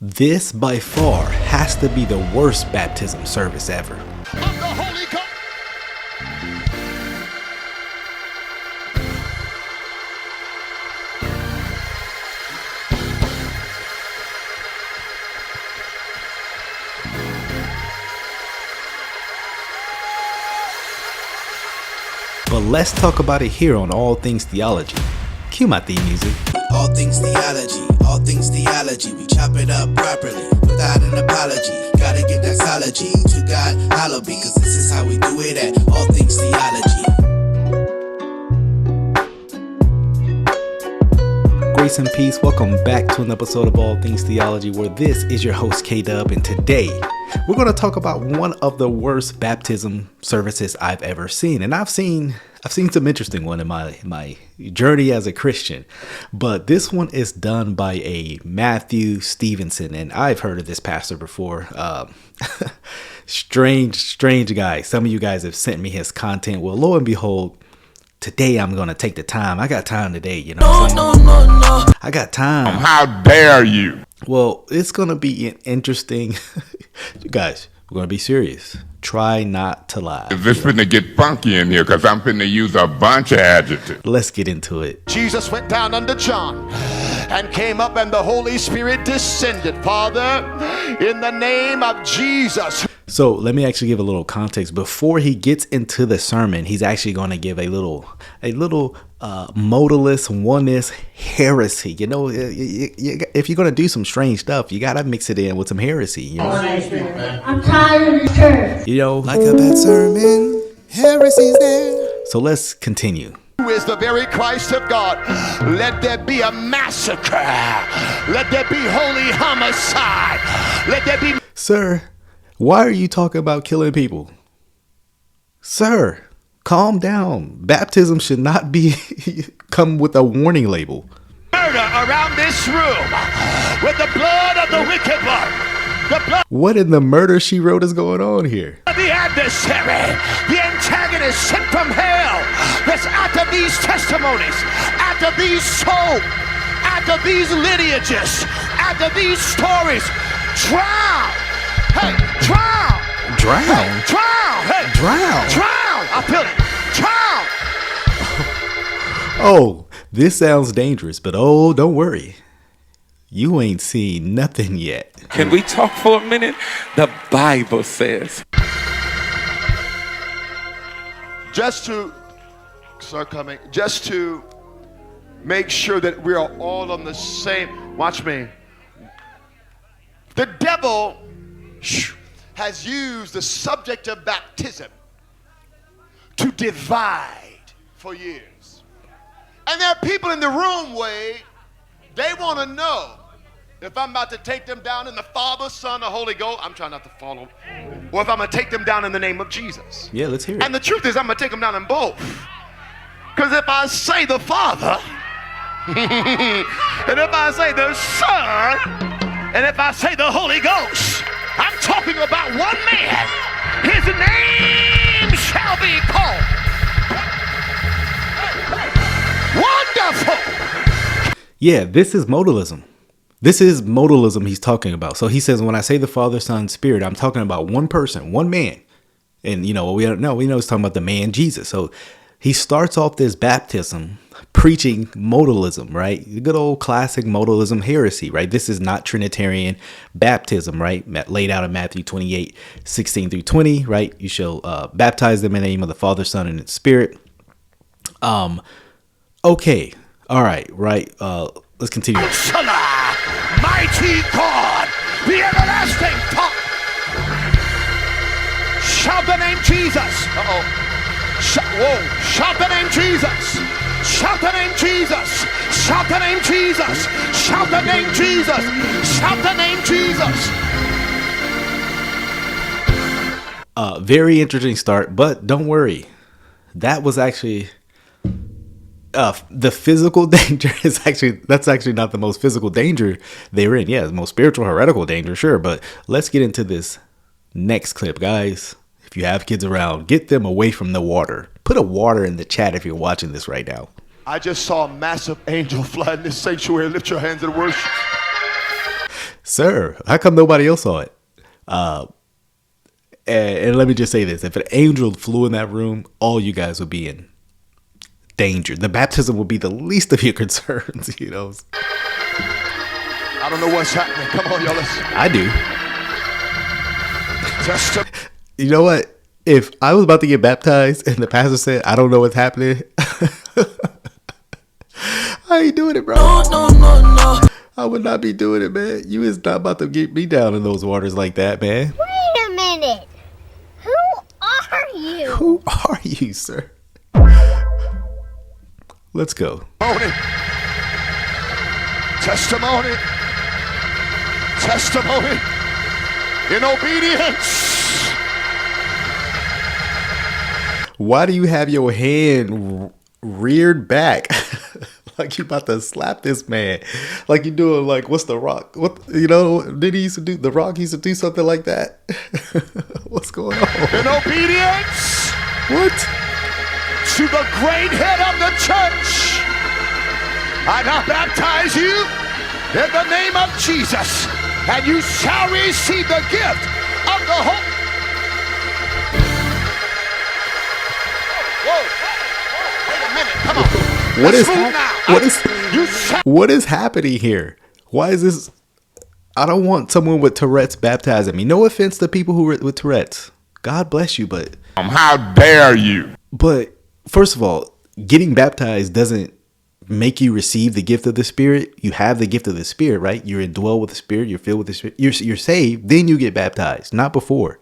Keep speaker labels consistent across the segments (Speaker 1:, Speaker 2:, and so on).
Speaker 1: This by far has to be the worst baptism service ever.
Speaker 2: Of the Holy Ghost.
Speaker 1: But let's talk about it here on All Things Theology. Cue my theme music.
Speaker 3: All things theology, all things theology. We chop it up properly without an apology. Gotta give that theology to God, hallowed be, cause this is how we do it at All Things Theology.
Speaker 1: Grace and peace. Welcome back to an episode of All Things Theology, where this is your host K-Dub, and today we're going to talk about one of the worst baptism services I've ever seen. And I've seen some interesting one in my journey as a Christian, but this one is done by a Matthew Stevenson, and I've heard of this pastor before. Strange guy. Some of you guys have sent me his content. Well, lo and behold, today I'm going to take the time. I got time today, you know. No. I got time.
Speaker 2: How dare you?
Speaker 1: Well, it's going to be an interesting. You guys, we're going to be serious. Try not to lie.
Speaker 2: Is this finna get funky in here? Because I'm finna use a bunch of adjectives.
Speaker 1: Let's get into it.
Speaker 4: Jesus went down under John and came up, and the Holy Spirit descended. Father, in the name of Jesus.
Speaker 1: So let me actually give a little context. Before he gets into the sermon, he's actually going to give a little modalist oneness heresy. You know, if you're going to do some strange stuff, you got to mix it in with some heresy. You know?
Speaker 5: I'm tired of the church.
Speaker 1: You know,
Speaker 3: Like a bad sermon, heresy's there.
Speaker 1: so let's continue.
Speaker 4: Who is the very Christ of God? Let there be a massacre. Let there be holy homicide. Let there be...
Speaker 1: Sir, why are you talking about killing people? Sir, calm down. Baptism should not be come with a warning label.
Speaker 4: murder around this room with the blood of the wicked one. The blood
Speaker 1: What in the murder she wrote is going on here?
Speaker 4: of the adversary, the antagonist sent from hell, that's after these testimonies, after these souls, after these lineages, after these stories. Drown! Hey, drown!
Speaker 1: Drown?
Speaker 4: Hey, drown! Hey,
Speaker 1: Drown?
Speaker 4: drown! I feel it. Drown!
Speaker 1: Oh, this sounds dangerous, but oh, don't worry. You ain't seen nothing yet.
Speaker 6: Can we talk for a minute? The Bible says.
Speaker 4: Just to make sure that we are all on the same, watch me. The devil has used the subject of baptism to divide for years. And there are people in the room, Wade, they want to know if I'm about to take them down in the Father, Son, or Holy Ghost. I'm trying not to follow. Or if I'm going to take them down in the name of Jesus.
Speaker 1: Yeah, let's hear it.
Speaker 4: And the truth is, I'm going to take them down in both. Because if I say the Father, and if I say the Son, and if I say the Holy Ghost, I'm talking about one man. His name shall be called Wonderful.
Speaker 1: Yeah, this is modalism. This is modalism he's talking about. So he says, when I say the Father, Son, Spirit, I'm talking about one person, one man. And, you know, we don't know. We know he's talking about the man Jesus. So he starts off this baptism preaching modalism, right? The good old classic modalism heresy, right? This is not Trinitarian baptism, right? Laid out in Matthew 28, 16 through 20, right? You shall baptize them in the name of the Father, Son, and Spirit. Okay. All right. Right. Let's continue.
Speaker 4: Counselor, mighty God, the everlasting Father. Shout the name Jesus. Shout the name Jesus. Shout the name Jesus. Shout the name Jesus. Shout the name Jesus. Shout the name Jesus.
Speaker 1: Very interesting start, but don't worry. That was actually the physical danger that's actually not the most physical danger they're in. Yeah, the most spiritual heretical danger, sure. But let's get into this next clip, guys. If you have kids around, get them away from the water. Put a water in the chat if you're watching this right now.
Speaker 4: I just saw a massive angel fly in this sanctuary. Lift your hands and worship.
Speaker 1: Sir, how come nobody else saw it? And let me just say this. If an angel flew in that room, all you guys would be in danger. The baptism will be the least of your concerns, you know.
Speaker 4: I don't know what's happening. Come on, y'all. Listen.
Speaker 1: I do.
Speaker 4: Just
Speaker 1: You know what? If I was about to get baptized and the pastor said, I don't know what's happening, I ain't doing it, bro. No. I would not be doing it, man. You is not about to get me down in those waters like that, man.
Speaker 5: Wait a minute. Who are you?
Speaker 1: Who are you, sir? Let's go.
Speaker 4: testimony in obedience.
Speaker 1: Why do you have your hand reared back? Like you about to slap this man. Like you doing like, what's the Rock? What, you know, did he used to do, the Rock used to do something like that? What's going on?
Speaker 4: In obedience.
Speaker 1: What?
Speaker 4: To the great head of the church. I now baptize you in the name of Jesus. And you shall receive the gift of the Holy. Whoa. Wait a minute. Come on.
Speaker 1: What is happening here? Why is this? I don't want someone with Tourette's baptizing me. No offense to people who are with Tourette's. God bless you, but
Speaker 2: How dare you?
Speaker 1: But first of all, getting baptized doesn't make you receive the gift of the Spirit. You have the gift of the Spirit, right? You're indwelled with the Spirit. You're filled with the Spirit. You're saved. Then you get baptized, not before.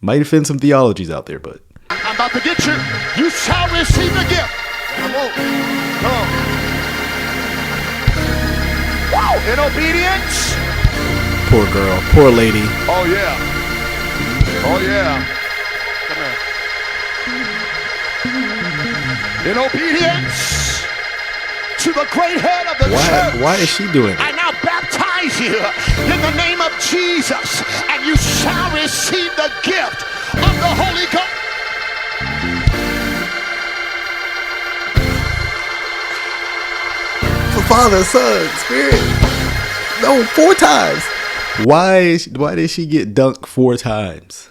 Speaker 1: Might offend some theologies out there, but
Speaker 4: I'm about to get you. You shall receive the gift. Come on. Come on. Wow. In obedience.
Speaker 1: poor girl, poor lady.
Speaker 4: Oh, yeah. Oh, yeah. Come here. In obedience to the great head of the church.
Speaker 1: Why is she doing it?
Speaker 4: I now baptize you in the name of Jesus, and you shall receive the gift of the Holy Ghost.
Speaker 1: Father, Son, Spirit. No, 4 times. Why did she get dunked 4 times?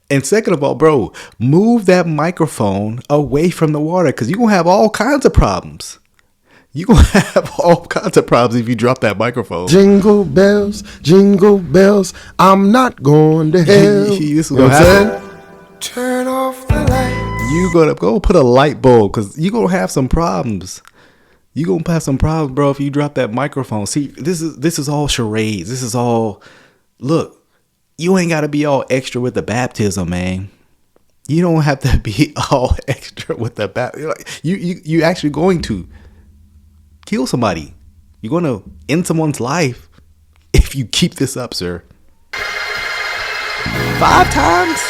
Speaker 1: And second of all, bro, move that microphone away from the water because you're going to have all kinds of problems. You're going to have all kinds of problems if you drop that microphone.
Speaker 7: Jingle bells, I'm not going to hell.
Speaker 1: This is going to happen.
Speaker 7: Turn off the light.
Speaker 1: You're going to go put a light bulb because you're going to have some problems. You're going to have some problems, bro, if you drop that microphone. See, this is all charades. This is all, look, you ain't got to be all extra with the baptism, man. You don't have to be all extra with the baptism. You actually going to kill somebody. You're going to end someone's life if you keep this up, sir. 5 times?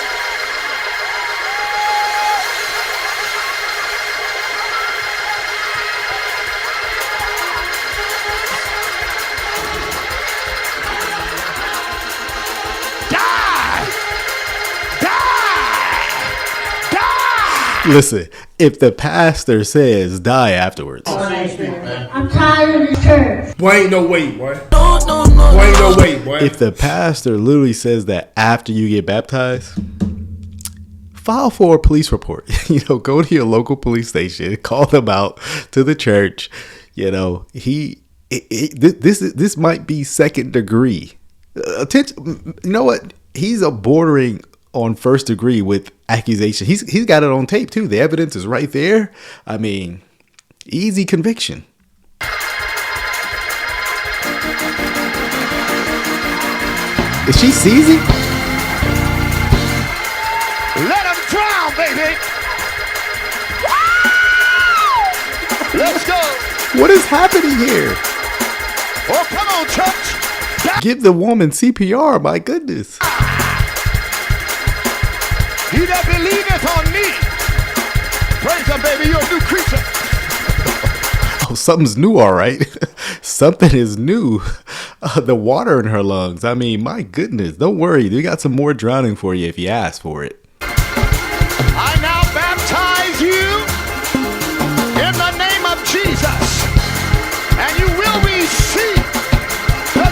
Speaker 1: Listen, if the pastor says die afterwards.
Speaker 5: I'm tired of the church.
Speaker 7: Boy, ain't no way, boy. Boy, ain't no way, boy.
Speaker 1: If the pastor literally says that after you get baptized, file for a police report. Go to your local police station, call them out to the church. This might be 2nd degree. Attention, you know what? He's a bordering on 1st degree with accusation. He's got it on tape too. The evidence is right there. I mean, easy conviction. Is she seizing?
Speaker 4: Let him drown, baby. Let's go.
Speaker 1: What is happening here?
Speaker 4: Oh, come on, church.
Speaker 1: Give the woman CPR, my goodness.
Speaker 4: He that believeth on me. Praise him, baby. You're a new creature.
Speaker 1: Oh, something's new, all right. Something is new. The water in her lungs. I mean, my goodness. Don't worry. They got some more drowning for you if you ask for it.
Speaker 4: I now baptize you in the name of Jesus. And you will receive the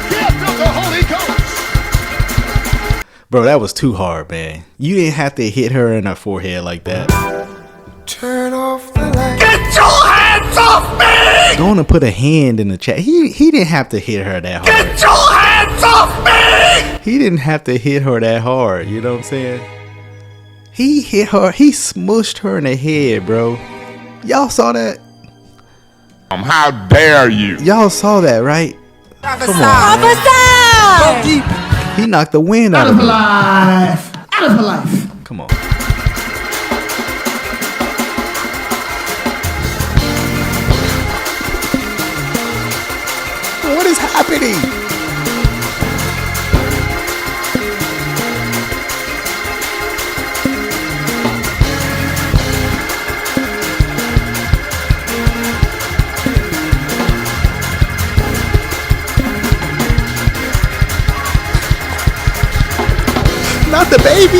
Speaker 1: Bro, that was too hard, man. You didn't have to hit her in her forehead like that.
Speaker 7: Turn off the light.
Speaker 3: Get your hands off me!
Speaker 1: Going to put a hand in the chat. He didn't have to hit her that hard.
Speaker 3: Get your hands off me!
Speaker 1: He didn't have to hit her that hard. You know what I'm saying? He hit her. He smushed her in the head, bro. Y'all saw that?
Speaker 2: How dare you?
Speaker 1: Y'all saw that, right? Come on. He knocked the wind out of her.
Speaker 3: Out of her life.
Speaker 1: Come on. What is happening? Not the baby.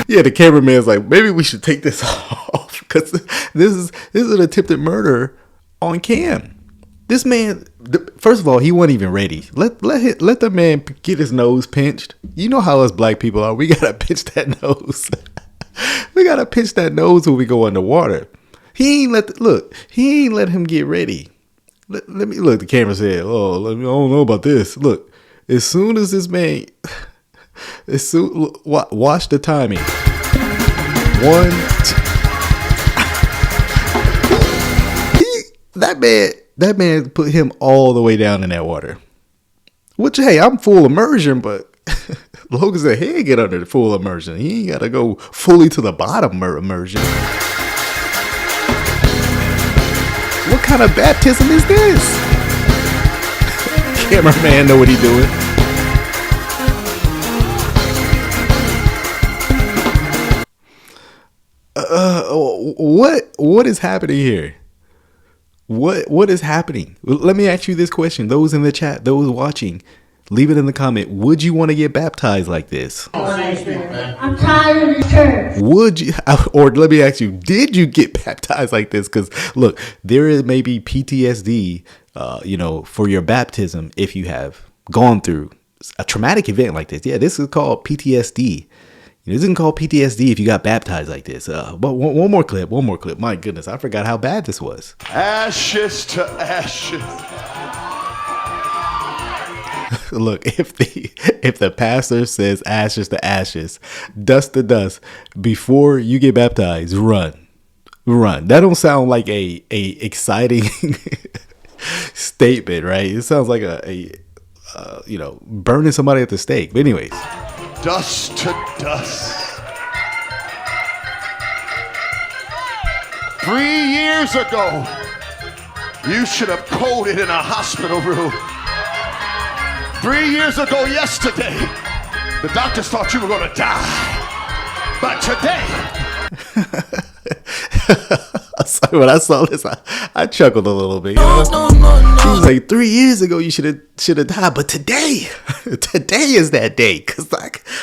Speaker 1: Yeah, the cameraman's like, maybe we should take this off because this is an attempted murder on cam. This man, first of all, he wasn't even ready. Let the man get his nose pinched. You know how us black people are. We gotta pinch that nose. We gotta pinch that nose when we go underwater. He ain't let him get ready. Let me look. The camera said, "Oh, I don't know about this." Look, as soon as this man, watch the timing. 1, 2. That man put him all the way down in that water. Which, hey, I'm full immersion, but as long as the head get under the full immersion, he ain't gotta go fully to the bottom immersion. What kind of baptism is this? Cameraman know what he doing. What is happening here? What is happening? Let me ask you this question. Those in the chat, those watching, leave it in the comment. Would you want to get baptized like this?
Speaker 5: I'm tired of the church.
Speaker 1: Would you, or let me ask you, did you get baptized like this? Because look, there is maybe PTSD, for your baptism if you have gone through a traumatic event like this. Yeah, this is called PTSD. This isn't called PTSD if you got baptized like this. But one more clip. My goodness, I forgot how bad this was.
Speaker 4: Ashes to ashes.
Speaker 1: Look, if the pastor says ashes to ashes, dust to dust, before you get baptized, run. That don't sound like a exciting statement, right? It sounds like a burning somebody at the stake. But anyways,
Speaker 4: Dust to dust. 3 years ago, you should have coded in a hospital room. 3 years ago yesterday, the doctors thought you were going to die. But today...
Speaker 1: Sorry, when I saw this, I chuckled a little bit. He was like, 3 years ago, you should have died. But today is that day. Because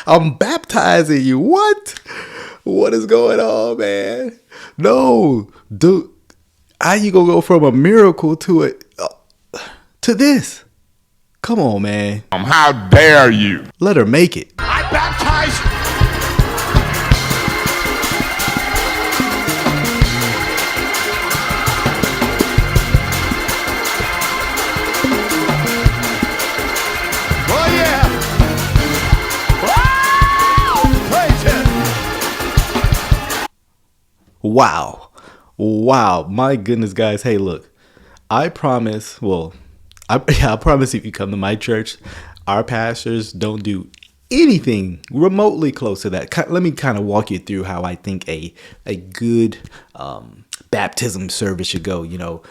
Speaker 1: I'm baptizing you. What is going on, man? No, dude. How you going to go from a miracle to this? Come on, man.
Speaker 2: How dare you?
Speaker 1: Let her make it.
Speaker 4: I baptized you. Oh, yeah. Woo! Praise him.
Speaker 1: Wow. My goodness, guys. Hey, look, I promise, I promise if you come to my church, our pastors don't do anything remotely close to that. Let me kind of walk you through how I think a good baptism service should go.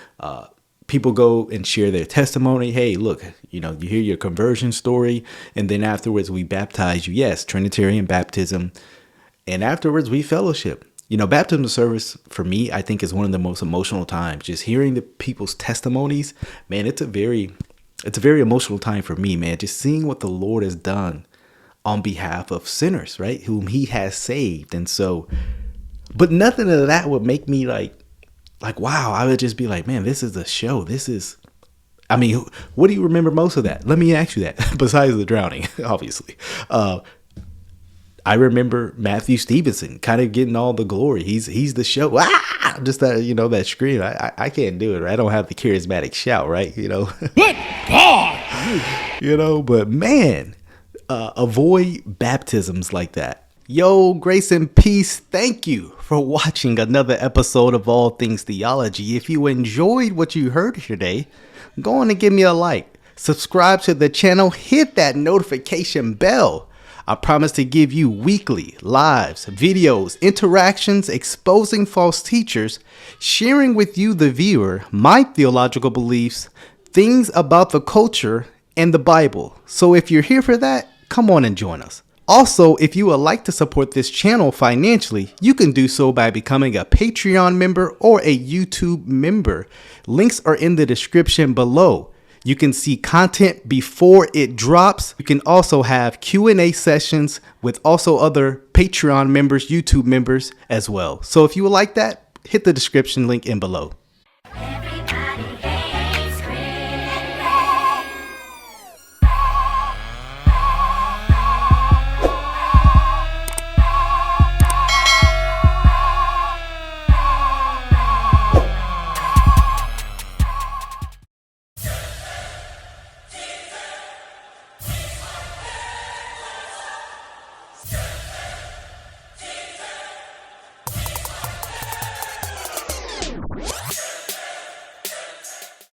Speaker 1: People go and share their testimony. Hey, look, you hear your conversion story, and then afterwards we baptize you. Yes, Trinitarian baptism. And afterwards we fellowship. Baptism service for me, I think, is one of the most emotional times. Just hearing the people's testimonies, man, it's a very emotional time for me, man. Just seeing what the Lord has done on behalf of sinners, right? Whom he has saved. And so, but nothing of that would make me like, wow, I would just be like, man, this is a show. I mean, what do you remember most of that? Let me ask you that. Besides the drowning, obviously. I remember Matthew Stevenson kind of getting all the glory. He's the show. Just that, that scream. I can't do it. Right? I don't have the charismatic shout, right? Good God. But man, avoid baptisms like that. Yo, grace and peace. Thank you for watching another episode of All Things Theology. If you enjoyed what you heard today, go on and give me a like. Subscribe to the channel. Hit that notification bell. I promise to give you weekly lives, videos, interactions, exposing false teachers, sharing with you, the viewer, my theological beliefs, things about the culture, and the Bible. So if you're here for that, come on and join us. Also, if you would like to support this channel financially, you can do so by becoming a Patreon member or a YouTube member. Links are in the description below. You can see content before it drops. You can also have Q&A sessions with also other Patreon members, YouTube members as well. So if you would like that, hit the description link in below.